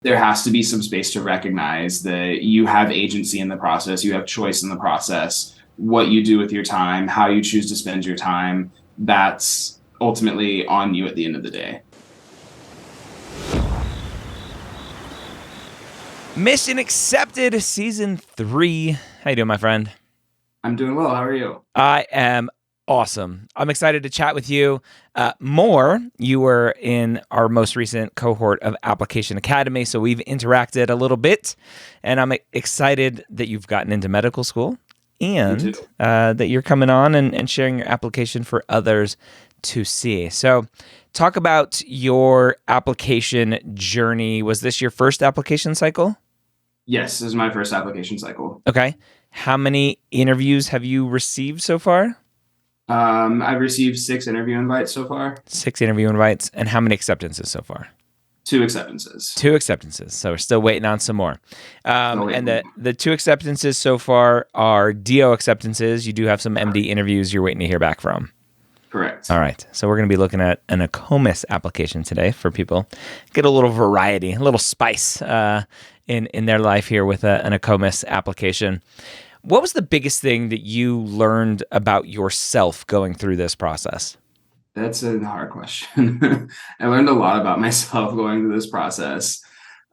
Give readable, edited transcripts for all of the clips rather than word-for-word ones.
there has to be some space to recognize that you have agency in the process, you have choice in the process, what you do with your time, how you choose to spend your time. That's ultimately on you at the end of the day. Mission accepted, season 3. How you doing, my friend? I'm doing well. How are you? I am awesome. I'm excited to chat with you more. You were in our most recent cohort of Application Academy, so we've interacted a little bit, and I'm excited that you've gotten into medical school Me and too. that you're coming on and sharing your application for others to see. So, talk about your application journey. Was this your first application cycle? Yes, this is my first application cycle. Okay. How many interviews have you received so far? I've received 6 interview invites so far, 6 interview invites. And how many acceptances so far? 2 acceptances. 2 acceptances. So we're still waiting on some more. Still And waiting. the 2 acceptances so far are DO acceptances. You do have some MD interviews you're waiting to hear back from. Correct. All right. So we're going to be looking at an ACOMAS application today for people. Get a little variety, a little spice in their life here with an ACOMAS application. What was the biggest thing that you learned about yourself going through this process? That's a hard question. I learned a lot about myself going through this process.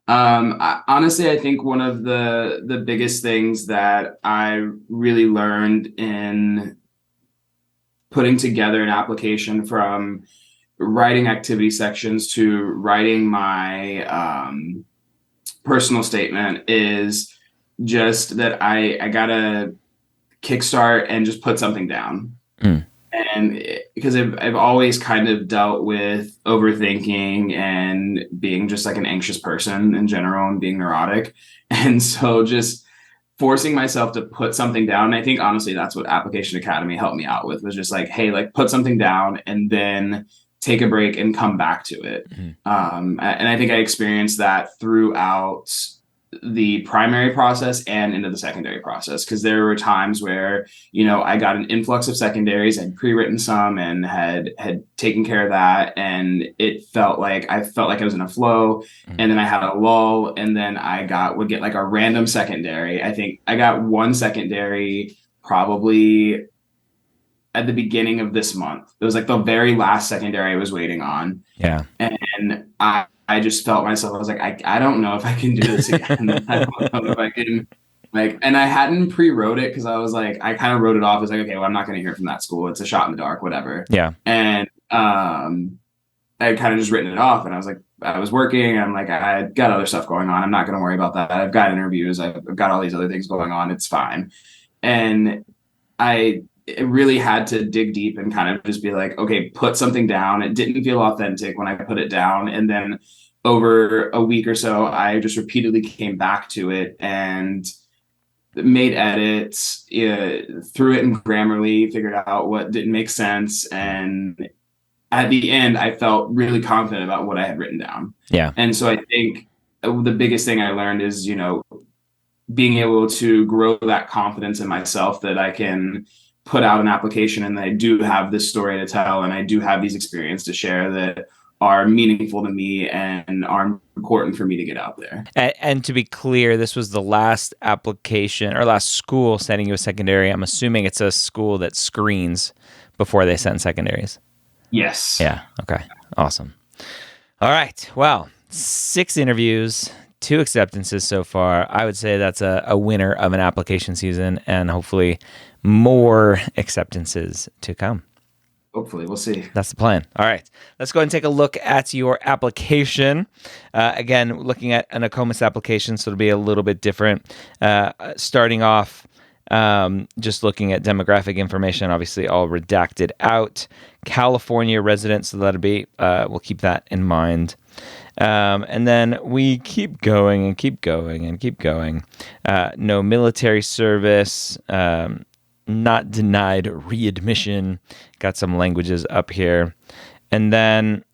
Honestly, I think one of the biggest things that I really learned in putting together an application, from writing activity sections to writing my personal statement, is just that I gotta kickstart and just put something down. Mm. And because I've always kind of dealt with overthinking and being just like an anxious person in general and being neurotic. And so just forcing myself to put something down. And I think honestly, that's what Application Academy helped me out with, was just like, hey, like put something down and then take a break and come back to it. Mm. And I think I experienced that throughout the primary process and into the secondary process, because there were times where I got an influx of secondaries. I'd pre-written some and had taken care of that, and it felt like I was in a flow. Mm. And then I had a lull, and then would get like a random secondary. I think I got one secondary probably at the beginning of this month. It was like the very last secondary I was waiting on. Yeah. And I just felt myself, I was like, I don't know if I can do this again. I don't know if I can, like, and I hadn't pre-wrote it because I was like, I kind of wrote it off as like, okay, well, I'm not going to hear from that school. It's a shot in the dark, whatever. Yeah. And I had kind of just written it off, and I was like, I was working, and I'm like, I got other stuff going on. I'm not going to worry about that. I've got interviews. I've got all these other things going on. It's fine. And I really had to dig deep and kind of just be like, okay, put something down. It didn't feel authentic when I put it down. And then over a week or so, I just repeatedly came back to it and made edits, threw it in Grammarly, figured out what didn't make sense. And at the end, I felt really confident about what I had written down. Yeah. And so I think the biggest thing I learned is, being able to grow that confidence in myself that I can put out an application and I do have this story to tell and I do have these experiences to share that are meaningful to me and are important for me to get out there. And to be clear, this was the last application or last school sending you a secondary. I'm assuming it's a school that screens before they send secondaries. Yes. Yeah. Okay. Awesome. All right. Well, 6 interviews, 2 acceptances so far. I would say that's a winner of an application season, and hopefully more acceptances to come. Hopefully, we'll see. That's the plan. All right. Let's go ahead and take a look at your application. Again, looking at an ACOMAS application, so it'll be a little bit different. Starting off, just looking at demographic information, obviously all redacted out. California resident, so that'll be, we'll keep that in mind. And then we keep going and keep going and keep going. No military service, not denied readmission. Got some languages up here. And then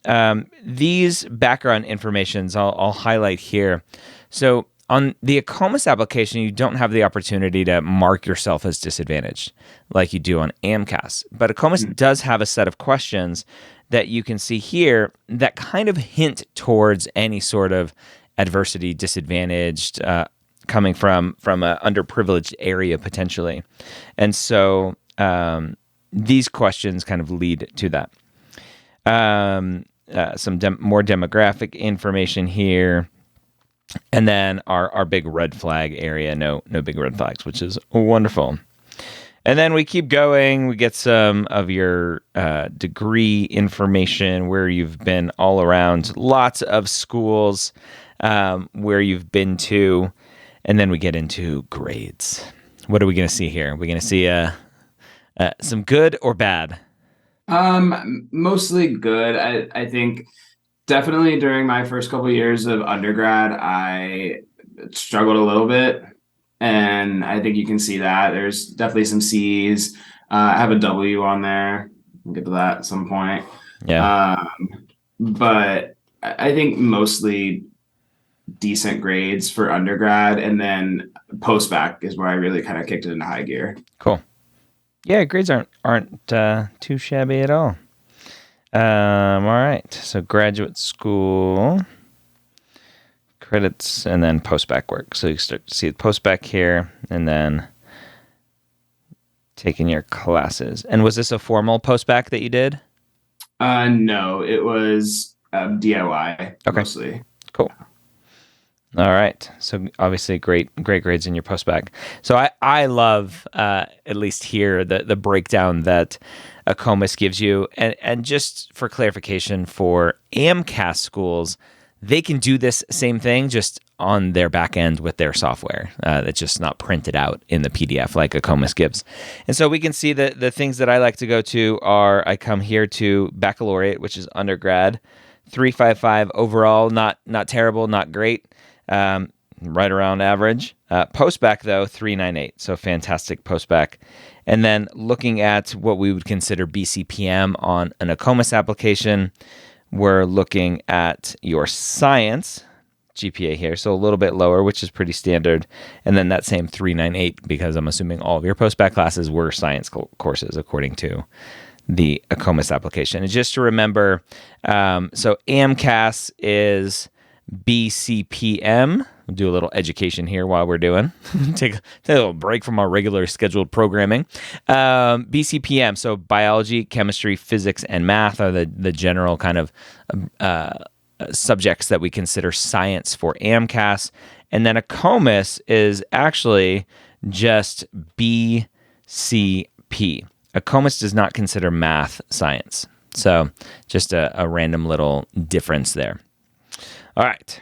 these background informations I'll highlight here. So on the ACOMAS application, you don't have the opportunity to mark yourself as disadvantaged like you do on AMCAS. But ACOMAS does have a set of questions that you can see here that kind of hint towards any sort of adversity, disadvantaged, coming from an underprivileged area potentially. And so these questions kind of lead to that. Some more demographic information here. And then our big red flag area, no big red flags, which is wonderful. And then we keep going. We get some of your degree information, where you've been all around, lots of schools where you've been to. And then we get into grades. What are we going to see here? Are we going to see some good or bad? Mostly good. I think definitely during my first couple of years of undergrad, I struggled a little bit. And I think you can see that. There's definitely some C's. I have a W on there. We'll get to that at some point. Yeah. But I think mostly decent grades for undergrad. And then postbac is where I really kind of kicked it into high gear. Cool. Yeah, grades aren't too shabby at all. All right. So graduate school credits, and then postbac work. So you start to see the postbac here, and then taking your classes. And was this a formal postbac that you did? No, it was DIY mostly. Cool. All right. So obviously great grades in your postbac. So I love, at least here, the breakdown that AACOMAS gives you. And just for clarification, for MCAS schools, they can do this same thing just on their back end with their software. That's just not printed out in the PDF like AACOMAS gives. And so we can see that the things that I like to go to are, I come here to baccalaureate, which is undergrad, 355 overall, not terrible, not great, right around average. Postbac though, 398, so fantastic postbac. And then looking at what we would consider BCPM on an AACOMAS application, we're looking at your science GPA here, so a little bit lower, which is pretty standard. And then that same 398, because I'm assuming all of your postbac classes were science courses according to the AACOMAS application. And just to remember, so AMCAS is BCPM. We'll do a little education here while we're doing. Take a little break from our regular scheduled programming. BCPM, so biology, chemistry, physics, and math are the general kind of subjects that we consider science for AMCAS. And then AACOMAS is actually just BCP. AACOMAS does not consider math science. So just a random little difference there. All right.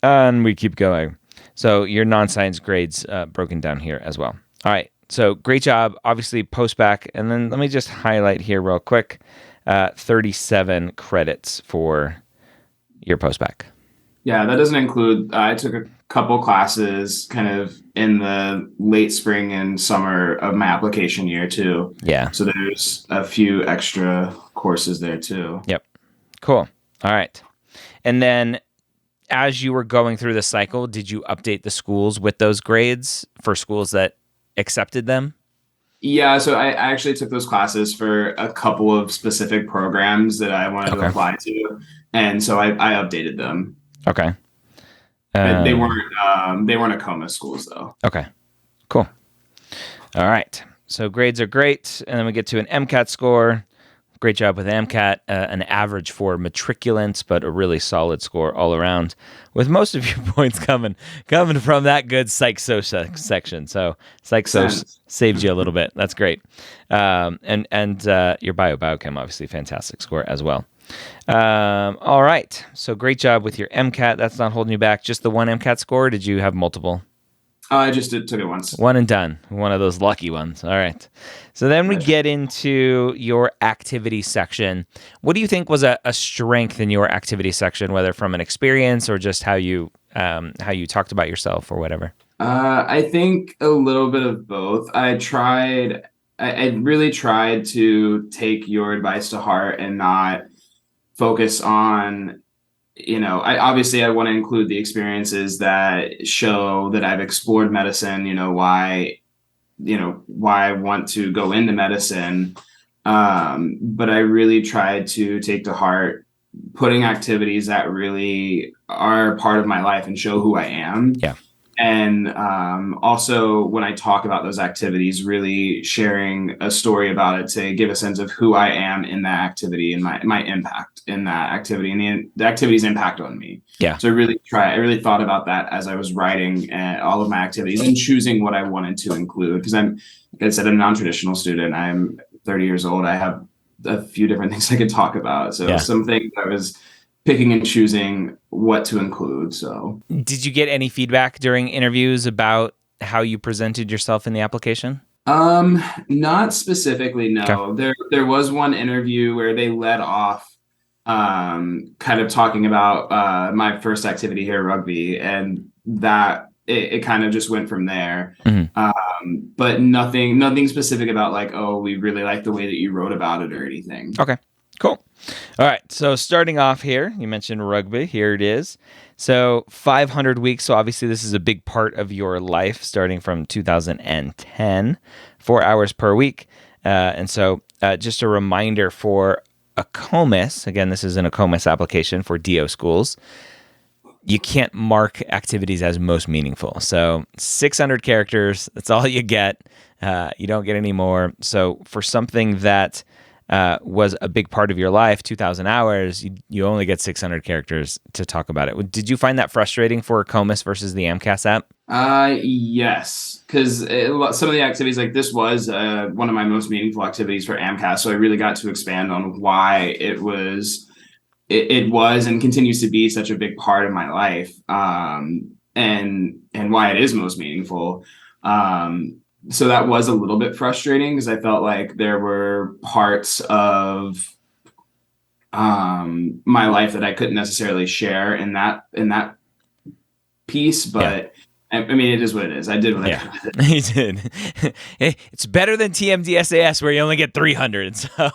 And we keep going. So your non-science grades broken down here as well. All right. So great job. Obviously postbac. And then let me just highlight here real quick. 37 credits for your postbac. Yeah, that doesn't include, I took a couple classes kind of in the late spring and summer of my application year too. Yeah. So there's a few extra courses there too. Yep. Cool. All right. And then as you were going through the cycle, did you update the schools with those grades for schools that accepted them? Yeah, so I actually took those classes for a couple of specific programs that I wanted to apply to, and so I updated them. Okay. They weren't AACOMAS schools though. Okay. Cool. All right. So grades are great, and then we get to an MCAT score. Great job with MCAT, an average for matriculants, but a really solid score all around, with most of your points coming from that good psych-soc section. So psych-soc saved you a little bit. That's great. And your biochem, obviously fantastic score as well. All right. So great job with your MCAT. That's not holding you back. Just the one MCAT score, or did you have multiple? I just took it once. One and done. One of those lucky ones. All right. So then we get into your activity section. What do you think was a strength in your activity section, whether from an experience or just how you talked about yourself or whatever? I think a little bit of both. I really tried to take your advice to heart and not focus on, I want to include the experiences that show that I've explored medicine, why I want to go into medicine. But I really tried to take to heart putting activities that really are part of my life and show who I am. Yeah. And also, when I talk about those activities, really sharing a story about it to give a sense of who I am in that activity and my impact in that activity and the activity's impact on me. Yeah. So I really thought about that as I was writing all of my activities and choosing what I wanted to include. Because like I said, I'm a non-traditional student. I'm 30 years old. I have a few different things I could talk about. So Yeah. some things I was picking and choosing what to include. So did you get any feedback during interviews about how you presented yourself in the application? Not specifically, Okay. no. There was one interview where they led off kind of talking about my first activity here, rugby, and that it kind of just went from there. But nothing specific about like, oh, we really like the way that you wrote about it or anything. Okay, cool. All right, so starting off here, you mentioned rugby. Here it is. So 500 weeks. So obviously this is a big part of your life starting from 2010, 4 hours per week. And so just a reminder for ACOMAS, again, this is an ACOMAS application for DO schools. You can't mark activities as most meaningful. So 600 characters, that's all you get. You don't get any more. So for something that was a big part of your life, 2,000 hours, you only get 600 characters to talk about it. Did you find that frustrating for ACOMAS versus the MCAS app? Yes, because some of the activities like this was one of my most meaningful activities for AMCAS. So I really got to expand on why it was and continues to be such a big part of my life, and why it is most meaningful. So that was a little bit frustrating because I felt like there were parts of my life that I couldn't necessarily share in that piece, but. Yeah. I mean, it is what it is. I did what I could with it. You did. It's better than TMDSAS where you only get 300. So.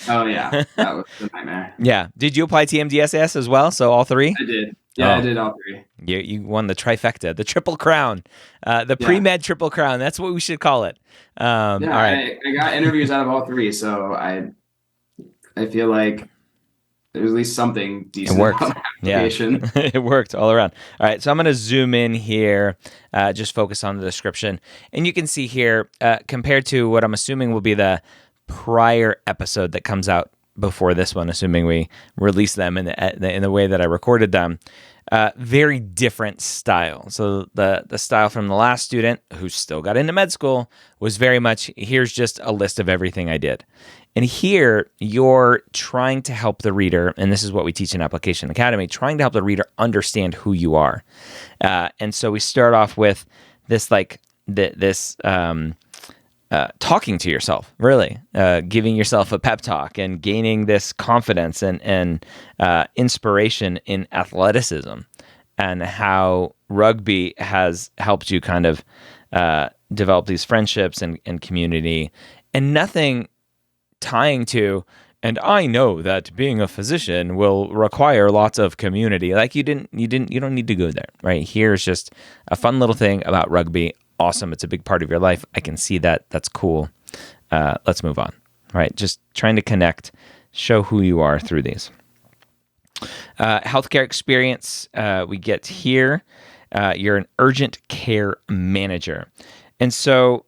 Oh, yeah. That was a nightmare. Yeah. Did you apply TMDSAS as well? So all three? I did. Yeah, I did all three. You won the trifecta, the triple crown, the pre-med triple crown. That's what we should call it. All right. I got interviews out of all three, so I feel like there's at least something decent. It worked. Yeah, it worked all around. All right, so I'm going to zoom in here, just focus on the description. And you can see here, compared to what I'm assuming will be the prior episode that comes out before this one, assuming we release them in the way that I recorded them, very different style. So the style from the last student, who still got into med school, was very much, here's just a list of everything I did. And here, you're trying to help the reader, and this is what we teach in Application Academy, trying to help the reader understand who you are. And so we start off with this, talking to yourself, really, giving yourself a pep talk and gaining this confidence and inspiration in athleticism, and how rugby has helped you kind of develop these friendships and community, and nothing tying to, and I know that being a physician will require lots of community. Like you don't need to go there, right? Here's just a fun little thing about rugby. Awesome. It's a big part of your life. I can see that. That's cool. Let's move on. All right. Just trying to connect, show who you are through these. Healthcare experience. We get here. You're an urgent care manager. And so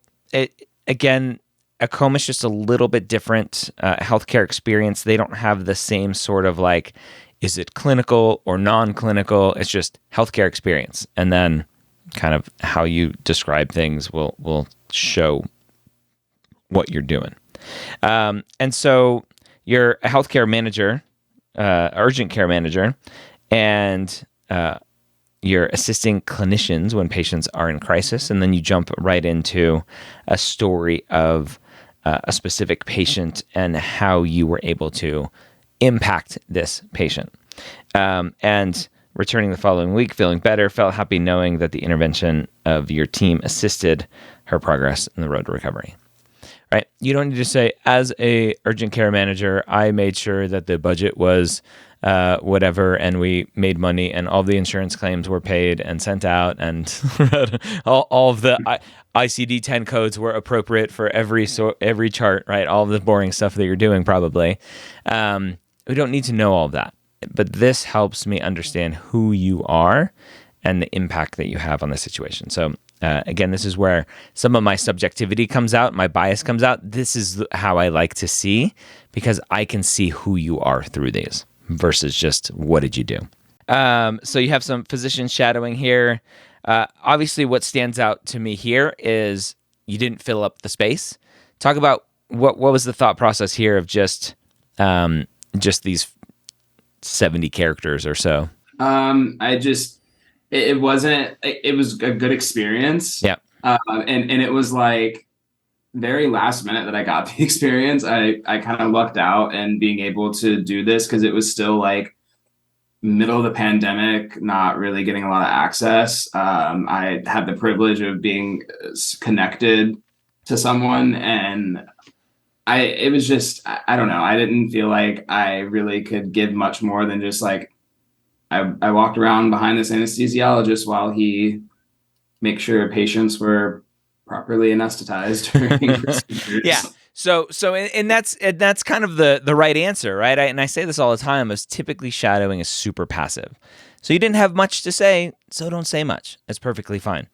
again, ACOMA is just a little bit different. Healthcare experience, they don't have the same sort of like, is it clinical or non-clinical? It's just healthcare experience. And then kind of how you describe things will show what you're doing. And so you're a healthcare manager, urgent care manager, and you're assisting clinicians when patients are in crisis. And then you jump right into a story of a specific patient and how you were able to impact this patient. And returning the following week, feeling better, felt happy knowing that the intervention of your team assisted her progress in the road to recovery. Right? You don't need to say, as a urgent care manager, I made sure that the budget was whatever, and we made money, and all the insurance claims were paid and sent out, and all of the ICD-10 codes were appropriate for every chart, right? All of the boring stuff that you're doing, probably. We don't need to know all of that. but this helps me understand who you are and the impact that you have on the situation. So again, this is where some of my subjectivity comes out, my bias comes out. This is how I like to see, because I can see who you are through these versus just what did you do. So you have some physician shadowing here. Obviously, what stands out to me here is you didn't fill up the space. Talk about what was the thought process here of just these 70 characters or so. It wasn't, it was a good experience. Yeah. And it was like very last minute that I got the experience. I kind of lucked out and being able to do this because it was still like middle of the pandemic, not really getting a lot of access. I had the privilege of being connected to someone, and it was just, I don't know. I didn't feel like I really could give much more than just like, I walked around behind this anesthesiologist while he makes sure patients were properly anesthetized during procedures. Yeah. So, and that's kind of the right answer, right? And I say this all the time: is typically shadowing is super passive. So you didn't have much to say, so don't say much. It's perfectly fine.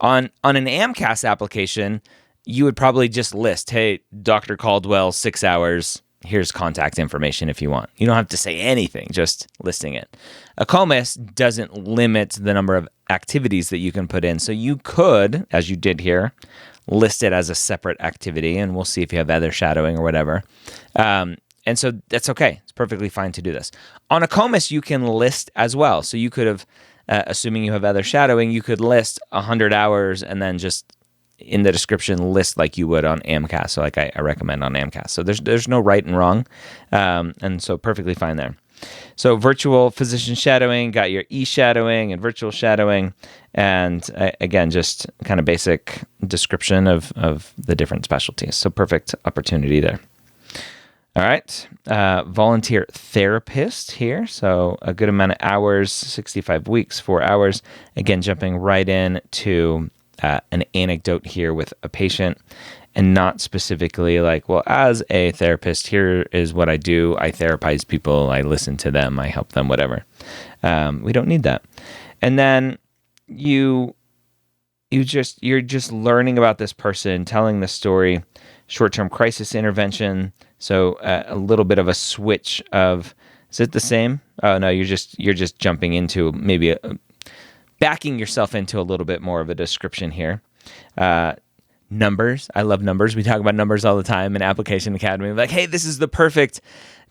On an AMCAS application, you would probably just list, "Hey, Dr. Caldwell, 6 hours. Here's contact information if you want." You don't have to say anything, just listing it. A COMIS doesn't limit the number of activities that you can put in. So you could, as you did here, list it as a separate activity, and we'll see if you have other shadowing or whatever. And so that's okay. It's perfectly fine to do this. On a COMIS, you can list as well. So you could have, assuming you have other shadowing, you could list 100 hours and then just in the description list like you would on AMCAS. So like I recommend on AMCAS. So there's no right and wrong. And so perfectly fine there. So virtual physician shadowing, got your e-shadowing and virtual shadowing. And again, just kind of basic description of the different specialties. So perfect opportunity there. All right. Volunteer therapist here. So a good amount of hours, 65 weeks, 4 hours. Again, jumping right in to an anecdote here with a patient, and not specifically like, well, as a therapist, here is what I do. I therapize people. I listen to them. I help them, whatever. We don't need that. And then you're just learning about this person, telling the story, short-term crisis intervention. So a little bit of a switch of, is it the same? Oh no, you're just jumping into maybe backing yourself into a little bit more of a description here. Numbers. I love numbers. We talk about numbers all the time in Application Academy. Like, hey, this is the perfect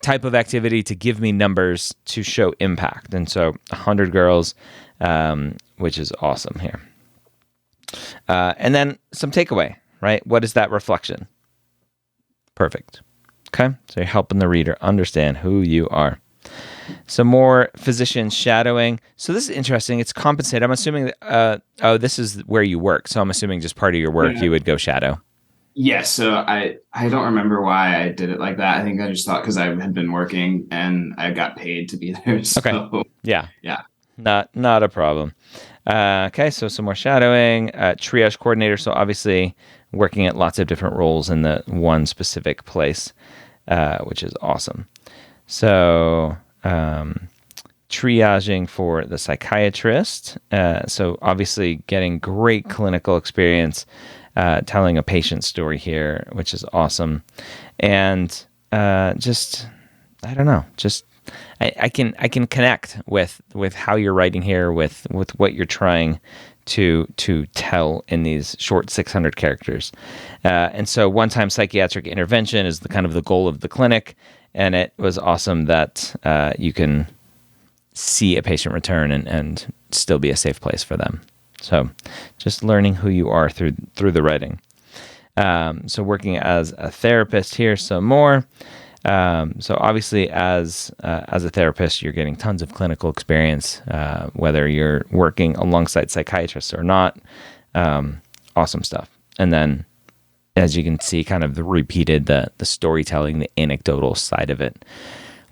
type of activity to give me numbers to show impact. And so 100 girls, which is awesome here. And then some takeaway, right? What is that reflection? Perfect. Okay. So you're helping the reader understand who you are. Some more physician shadowing. So this is interesting. It's compensated. I'm assuming that, this is where you work. So I'm assuming just part of your work, you would go shadow. Yes. So I don't remember why I did it like that. I think I just thought because I had been working and I got paid to be there. So, okay. Yeah. Yeah. Not a problem. Okay. So some more shadowing, triage coordinator. So obviously working at lots of different roles in the one specific place, which is awesome. So, triaging for the psychiatrist. So obviously getting great clinical experience, telling a patient story here, which is awesome. And just, I don't know, just I can connect with how you're writing here, with what you're trying to tell in these short 600 characters. And so one-time psychiatric intervention is the kind of the goal of the clinic. And it was awesome that you can see a patient return and still be a safe place for them. So just learning who you are through the writing. So working as a therapist here, some more. So obviously as a therapist, you're getting tons of clinical experience, whether you're working alongside psychiatrists or not. Awesome stuff. And then as you can see, kind of the repeated, the storytelling, the anecdotal side of it.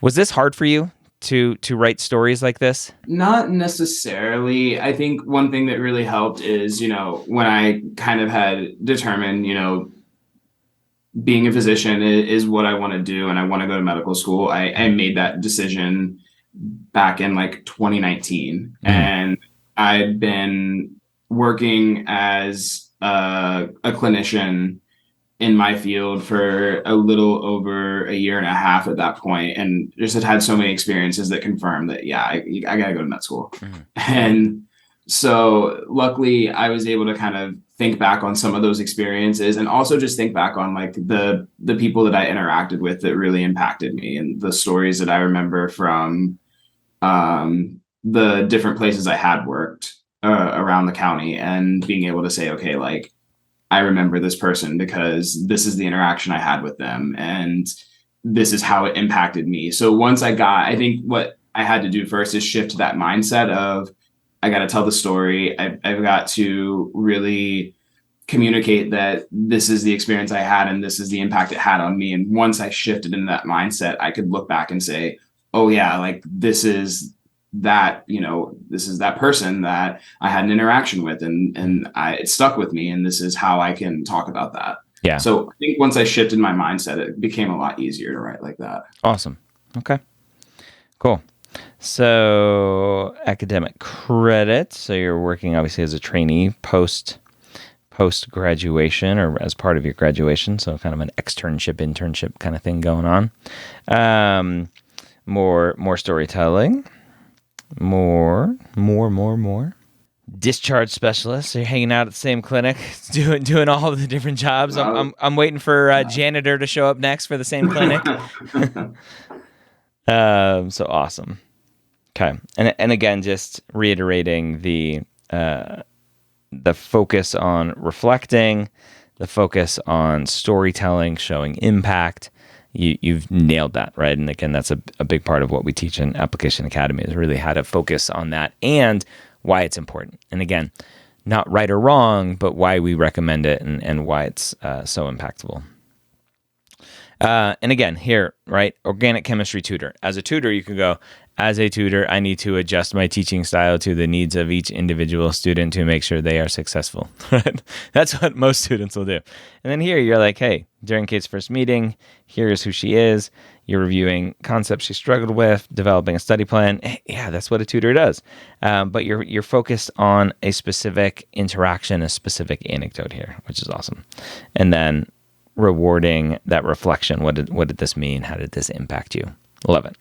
Was this hard for you to write stories like this? Not necessarily. I think one thing that really helped is, when I kind of had determined, being a physician is what I want to do and I want to go to medical school. I made that decision back in like 2019, and I'd been working as a clinician in my field for a little over a year and a half at that point, and just had so many experiences that confirmed that, yeah, I gotta go to med school. And so luckily I was able to kind of think back on some of those experiences, and also just think back on like the people that I interacted with that really impacted me, and the stories that I remember from the different places I had worked around the county, and being able to say, okay, like, I remember this person because this is the interaction I had with them, and this is how it impacted me. So once I think what I had to do first is shift that mindset of, I got to tell the story. I've got to really communicate that this is the experience I had and this is the impact it had on me. And once I shifted into that mindset, I could look back and say, oh yeah, like this is that, this is that person that I had an interaction with, and it stuck with me, and this is how I can talk about that. Yeah. So I think once I shifted my mindset, it became a lot easier to write like that. Awesome. Okay. Cool. So academic credit. So you're working obviously as a trainee post graduation, or as part of your graduation. So kind of an internship kind of thing going on. More storytelling. More. Discharge specialist. So you're hanging out at the same clinic, doing all of the different jobs. I'm waiting for janitor to show up next for the same clinic. So awesome. Okay, and again, just reiterating the focus on reflecting, the focus on storytelling, showing impact. You've nailed that, right? And again, that's a big part of what we teach in Application Academy, is really how to focus on that and why it's important. And again, not right or wrong, but why we recommend it and why it's so impactful. And again, here, right, organic chemistry tutor. As a tutor, you can go, as a tutor, I need to adjust my teaching style to the needs of each individual student to make sure they are successful. Right? That's what most students will do. And then here, you're like, hey, during Kate's first meeting, here's who she is. You're reviewing concepts she struggled with, developing a study plan. Yeah, that's what a tutor does. But you're focused on a specific interaction, a specific anecdote here, which is awesome. And then rewarding that reflection. What did this mean? How did this impact you? Love it.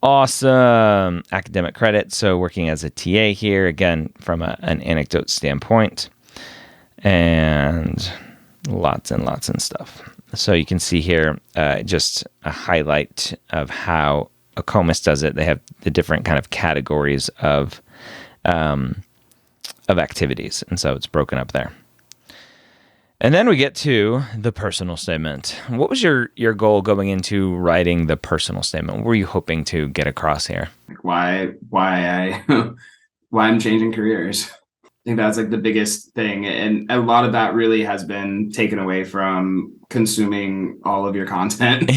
Awesome. Academic credit. So working as a TA here, again, from an anecdote standpoint, and lots and stuff. So you can see here just a highlight of how AACOMAS does it. They have the different kind of categories of activities. And so it's broken up there. And then we get to the personal statement. What was your goal going into writing the personal statement? What were you hoping to get across here? Like why I'm changing careers. I think that's like the biggest thing. And a lot of that really has been taken away from consuming all of your content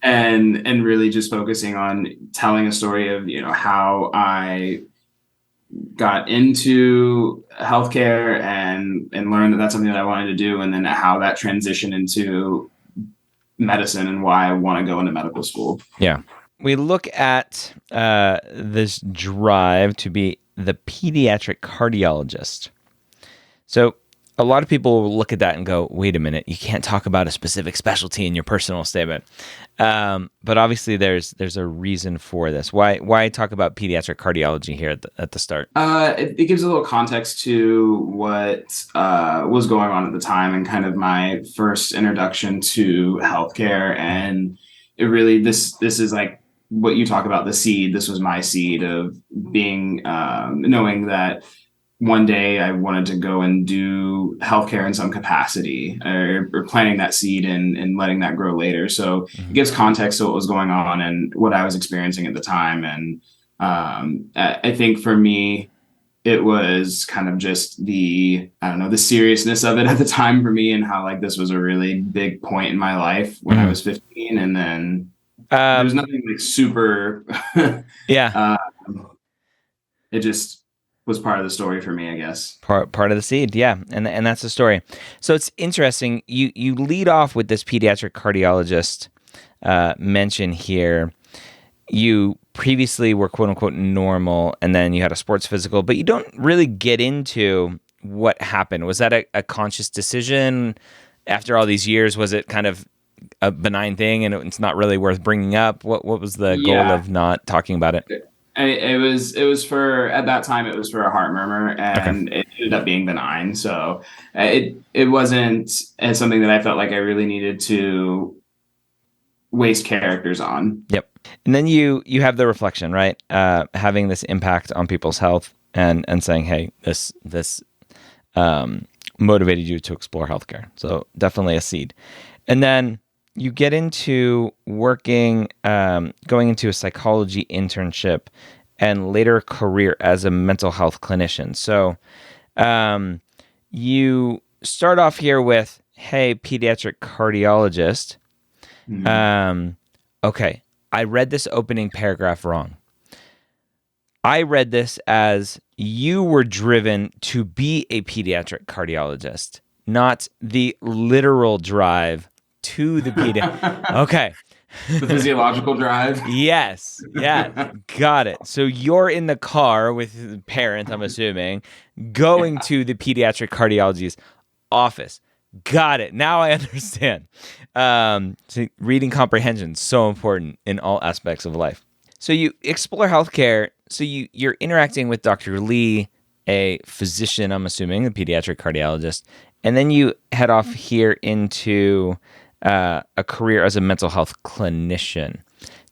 and really just focusing on telling a story of, how I got into healthcare and learned that that's something that I wanted to do, and then how that transitioned into medicine and why I want to go into medical school. Yeah. We look at this drive to be the pediatric cardiologist. So a lot of people will look at that and go, wait a minute, you can't talk about a specific specialty in your personal statement. But obviously there's a reason for this. Why talk about pediatric cardiology here at the start? It gives a little context to what was going on at the time, and kind of my first introduction to healthcare. And it really, this is like what you talk about, the seed. This was my seed of being, knowing that one day I wanted to go and do healthcare in some capacity, or planting that seed and letting that grow later. So it gives context to what was going on and what I was experiencing at the time. And I think for me, it was kind of just the seriousness of it at the time for me, and how like this was a really big point in my life when I was 15. And then there was nothing like super, yeah. It just was part of the story for me, I guess. Part of the seed, yeah, and that's the story. So it's interesting. You lead off with this pediatric cardiologist mention here. you previously were quote unquote normal, and then you had a sports physical, but you don't really get into what happened. Was that a conscious decision after all these years? Was it kind of a benign thing and it's not really worth bringing up? What was the goal Yeah. of not talking about it? It was for, at that time, it was for a heart murmur, Okay. and it ended up being benign. So it wasn't something that I felt like I really needed to waste characters on. Yep. And then you have the reflection, right? Having this impact on people's health and saying, hey, this motivated you to explore healthcare. So definitely a seed. And then you get into working, going into a psychology internship and later a career as a mental health clinician. So you start off here with, hey, pediatric cardiologist. Mhm. Okay, I read this opening paragraph wrong. I read this as you were driven to be a pediatric cardiologist, not the literal drive to the pediatric. Okay. The physiological drive. Yes, got it. So you're in the car with the parent, I'm assuming, going Yeah. to the pediatric cardiologist's office. Got it. Now I understand. So reading comprehension is so important in all aspects of life. So you explore healthcare. So you're interacting with Dr. Lee, a physician, I'm assuming, a pediatric cardiologist, and then you head off here into a career as a mental health clinician.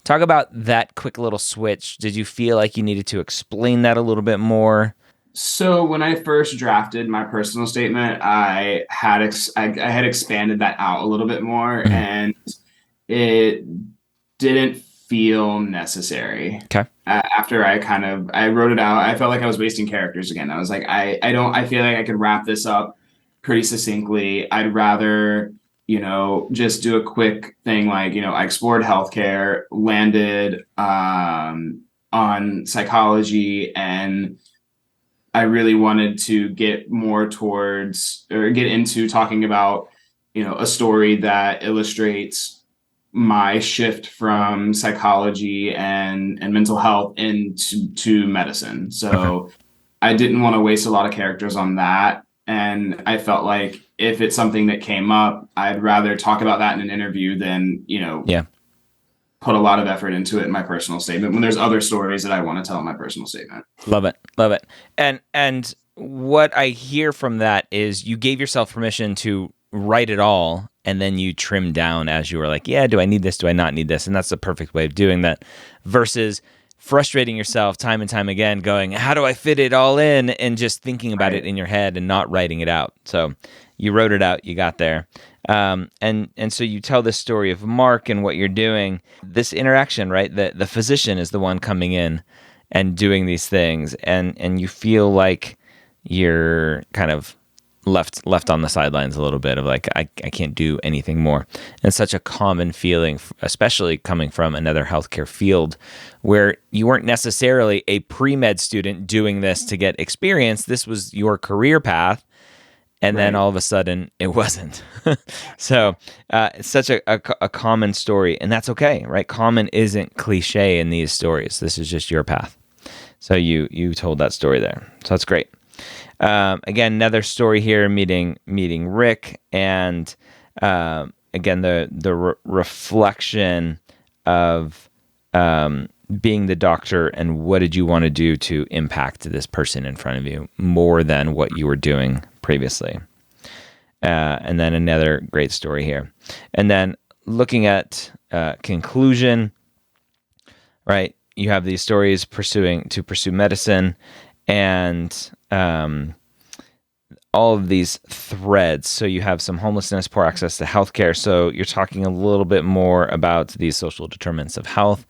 Talk about that quick little switch. Did you feel like you needed to explain that a little bit more? So when I first drafted my personal statement, I had expanded that out a little bit more, Mhm. and it didn't feel necessary. Okay. After I wrote it out, I felt like I was wasting characters again. I was like, I feel like I could wrap this up pretty succinctly. I'd rather, just do a quick thing like, I explored healthcare, landed on psychology, and I really wanted to get more towards, or get into talking about, a story that illustrates my shift from psychology and mental health into medicine. Okay. So I didn't want to waste a lot of characters on that. And I felt like if it's something that came up, I'd rather talk about that in an interview than, Yeah. put a lot of effort into it in my personal statement when there's other stories that I want to tell in my personal statement. Love it. Love it. And what I hear from that is you gave yourself permission to write it all and then you trim down as you were like, yeah, do I need this? Do I not need this? And that's the perfect way of doing that versus frustrating yourself time and time again going, how do I fit it all in? And just thinking about it Right. in your head and not writing it out. So you wrote it out, you got there. And so you tell this story of Mark and what you're doing, this interaction, right? The physician is the one coming in and doing these things, and you feel like you're kind of left on the sidelines a little bit of like, I can't do anything more. And such a common feeling, especially coming from another healthcare field where you weren't necessarily a pre-med student doing this to get experience. This was your career path. And then Right. all of a sudden it wasn't. So it's such a common story, and that's okay, right? Common isn't cliche in these stories. This is just your path. So you told that story there. So that's great. Again, another story here, meeting Rick, and again the reflection of being the doctor and what did you want to do to impact this person in front of you more than what you were doing previously. And then another great story here. And then looking at conclusion, right? You have these stories to pursue medicine, and all of these threads. So you have some homelessness, poor access to healthcare. So you're talking a little bit more about these social determinants of health,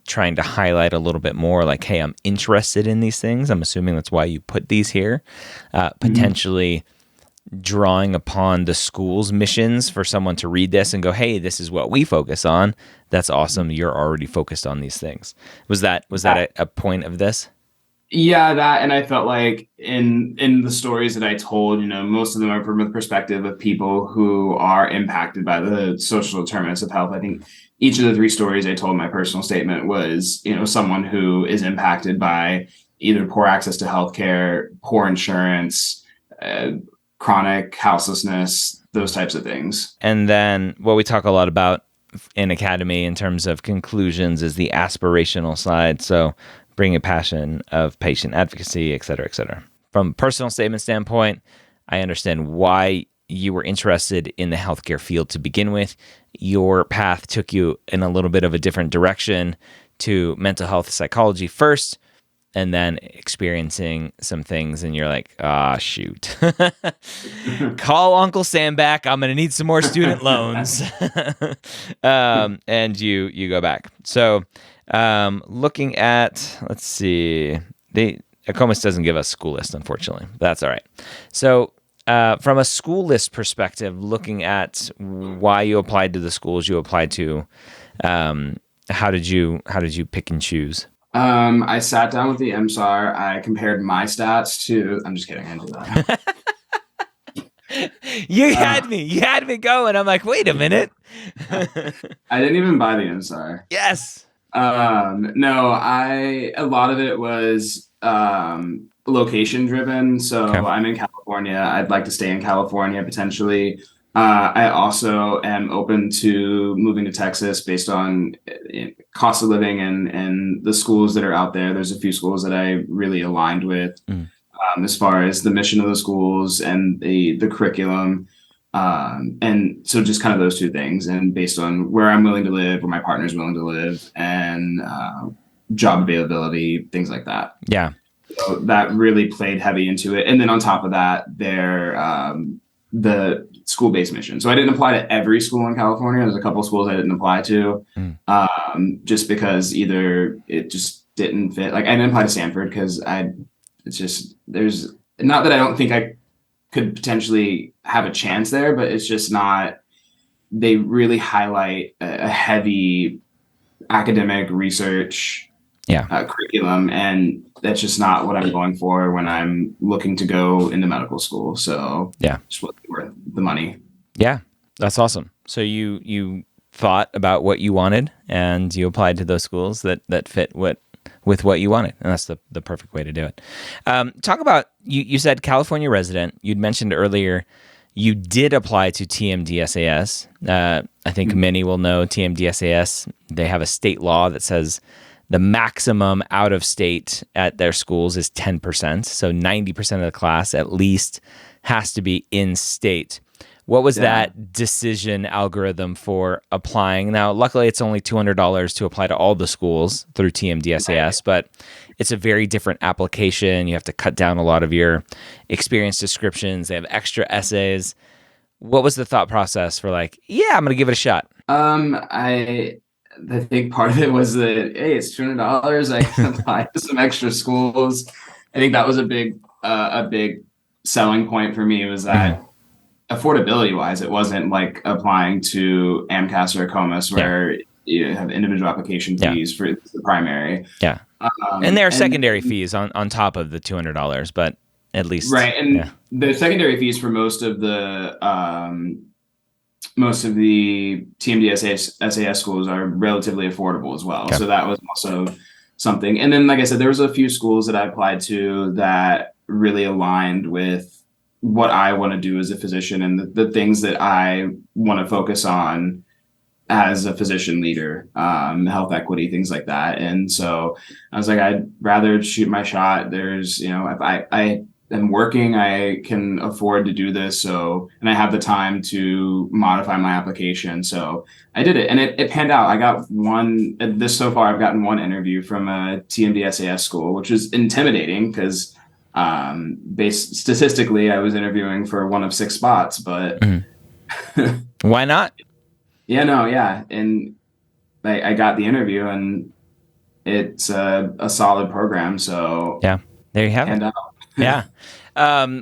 trying to highlight a little bit more like, hey, I'm interested in these things. I'm assuming that's why you put these here. Potentially drawing upon the school's missions for someone to read this and go, hey, this is what we focus on. That's awesome. You're already focused on these things. Was that a point of this? Yeah, that, and I felt like in the stories that I told, most of them are from the perspective of people who are impacted by the social determinants of health. I think each of the three stories I told in my personal statement was, someone who is impacted by either poor access to healthcare, poor insurance, uh, chronic houselessness, those types of things. And then what we talk a lot about in academy in terms of conclusions is the aspirational side. So bring a passion of patient advocacy, et cetera, et cetera. From a personal statement standpoint, I understand why you were interested in the healthcare field to begin with. Your path took you in a little bit of a different direction to mental health psychology first, and then experiencing some things, and you're like, shoot. Call Uncle Sam back. I'm going to need some more student loans. And you go back. So looking at, let's see, AACOMAS doesn't give us school list, unfortunately. But that's all right. So from a school list perspective, looking at why you applied to the schools you applied to, how did you pick and choose? I sat down with the MSAR. I compared my stats to. I'm just kidding. I did that. You had me going. I'm like, wait a minute. I didn't even buy the MSAR. Yes. No, a lot of it was location driven. So Okay. I'm in California. I'd like to stay in California potentially. I also am open to moving to Texas based on cost of living and the schools that are out there. There's a few schools that I really aligned with as far as the mission of the schools and the curriculum. And so just kind of those two things, and based on where I'm willing to live, where my partner's willing to live, and job availability, things like that. Yeah. So that really played heavy into it. And then on top of that, the school-based mission. So I didn't apply to every school in California. There's a couple of schools I didn't apply to, just because either it just didn't fit. Like I didn't apply to Stanford because there's not that I don't think I could potentially have a chance there, but it's just not. They really highlight a heavy academic research curriculum, and that's just not what I'm going for when I'm looking to go into medical school. So just wasn't worth the money. Yeah, that's awesome. So you thought about what you wanted, and you applied to those schools that fit with what you wanted, and that's the perfect way to do it. Talk about, you said California resident. You'd mentioned earlier you did apply to TMDSAS. I think many will know TMDSAS. They have a state law that says the maximum out of state at their schools is 10%. So 90% of the class at least has to be in state. What was that decision algorithm for applying? Now, luckily, it's only $200 to apply to all the schools through TMDSAS, but it's a very different application. You have to cut down a lot of your experience descriptions. They have extra essays. What was the thought process for I'm going to give it a shot? I think part of it was that, hey, it's $200. I can apply to some extra schools. I think that was a big selling point for me, was that affordability wise, it wasn't like applying to AMCAS or AACOMAS where you have individual application fees for the primary. Yeah. And there are secondary fees on top of the $200, but at least. Right. And the secondary fees for most of the TMDSAS schools are relatively affordable as well. Okay. So that was also something. And then, like I said, there was a few schools that I applied to that really aligned with what I want to do as a physician and the things that I want to focus on as a physician leader, health equity, things like that. And so I was like, I'd rather shoot my shot. There's, if I am working, I can afford to do this. So, and I have the time to modify my application. So I did it, and it panned out. I got so far I've gotten one interview from a TMDSAS school, which is intimidating because statistically I was interviewing for one of 6 spots, but why not? And I got the interview, and it's a solid program. So there you have it.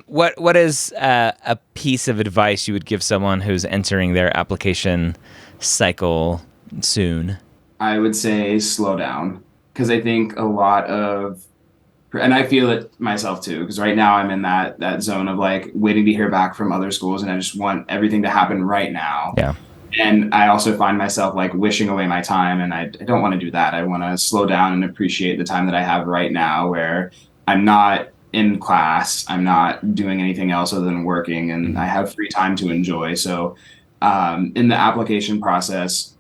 What is a piece of advice you would give someone who's entering their application cycle soon? I would say slow down, because I think a lot of and I feel it myself too, because right now I'm in that zone of like waiting to hear back from other schools, and I just want everything to happen right now. Yeah. And I also find myself like wishing away my time, and I don't want to do that. I want to slow down and appreciate the time that I have right now, where I'm not in class, I'm not doing anything else other than working, and I have free time to enjoy. So, in the application process,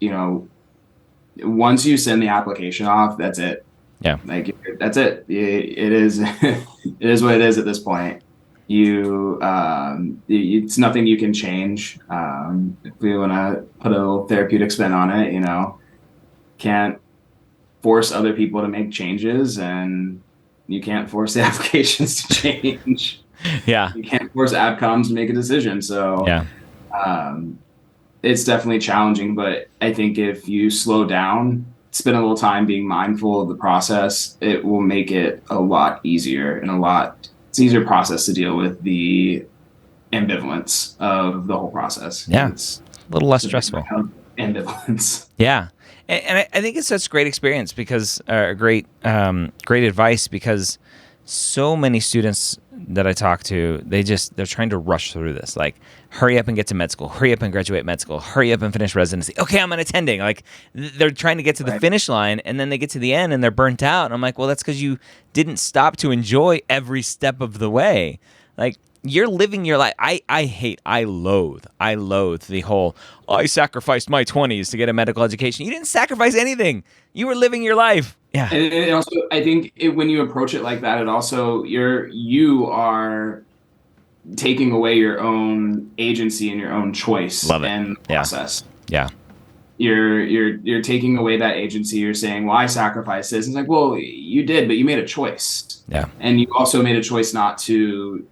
once you send the application off, that's it. Yeah. Like that's it. It is it is what it is at this point. It's nothing you can change. If we want to put a little therapeutic spin on it, can't force other people to make changes, and you can't force the applications to change. Yeah. You can't force AdComs to make a decision. So Yeah. It's definitely challenging, but I think if you slow down, spend a little time being mindful of the process, it will make it a lot easier, and it's an easier process to deal with the ambivalence of the whole process. Yeah. It's a little less stressful. Ambivalence. Yeah. And I think it's such a great experience because, great advice, because so many students that I talk to, they're trying to rush through this. Like, hurry up and get to med school, hurry up and graduate med school, hurry up and finish residency. Okay, I'm attending. Like, they're trying to get to the finish line, and then they get to the end and they're burnt out. And I'm like, well, that's because you didn't stop to enjoy every step of the way. Like, you're living your life. I loathe the whole, I sacrificed my 20s to get a medical education. You didn't sacrifice anything. You were living your life. Yeah. And it also, I think when you approach it like that, it also, you are taking away your own agency and your own choice and process. Yeah. You're taking away that agency. You're saying, well, I sacrificed this. And it's like, well, you did, but you made a choice. Yeah. And you also made a choice not to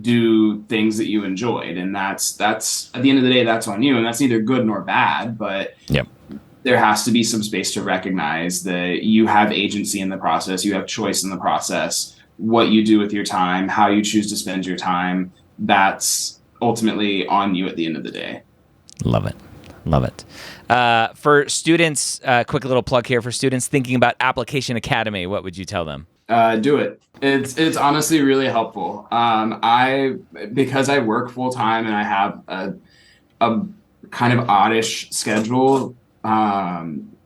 do things that you enjoyed. And that's at the end of the day, that's on you. And that's neither good nor bad, but there has to be some space to recognize that you have agency in the process. You have choice in the process. What you do with your time, how you choose to spend your time, that's ultimately on you at the end of the day. Love it. For students, quick little plug here, for students thinking about Application Academy, what would you tell them? Do it. It's honestly really helpful. Because I work full time and I have a kind of oddish schedule,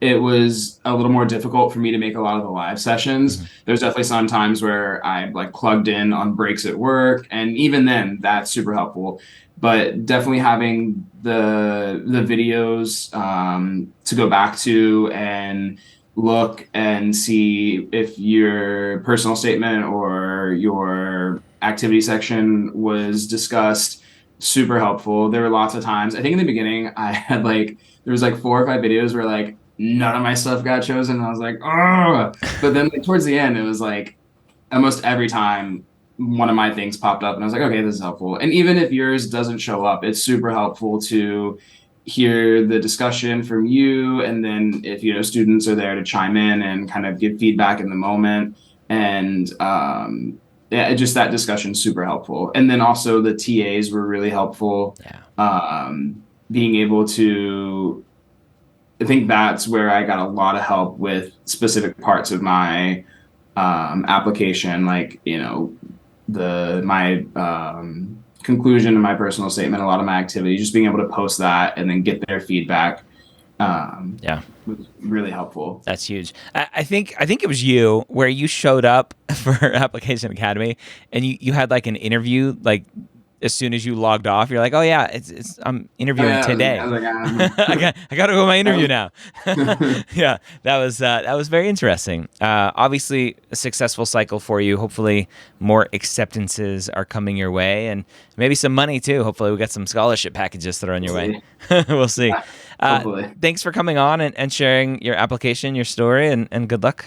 it was a little more difficult for me to make a lot of the live sessions. Mm-hmm. There's definitely some times where I like plugged in on breaks at work, and even then that's super helpful. But definitely having the videos to go back to and look and see if your personal statement or your activity section was discussed, super helpful. There were lots of times, I think in the beginning, I had there was 4 or 5 videos where none of my stuff got chosen. And I was like, oh, but then towards the end, it was almost every time one of my things popped up and I was like, okay, this is helpful. And even if yours doesn't show up, it's super helpful to hear the discussion from you. And then if, students are there to chime in and kind of give feedback in the moment. And just that discussion, super helpful. And then also the TAs were really helpful. Yeah. Being able to, I think that's where I got a lot of help with specific parts of my application, my conclusion and my personal statement, a lot of my activities, just being able to post that and then get their feedback. Was really helpful. That's huge. I think it was you where you showed up for Application Academy and you had an interview as soon as you logged off. You're like, oh yeah, I'm interviewing today. I got to go to my interview now. Yeah, that was very interesting. Obviously a successful cycle for you. Hopefully more acceptances are coming your way, and maybe some money too. Hopefully we got some scholarship packages that are on your way. We'll see. Thanks for coming on and sharing your application, your story, and good luck.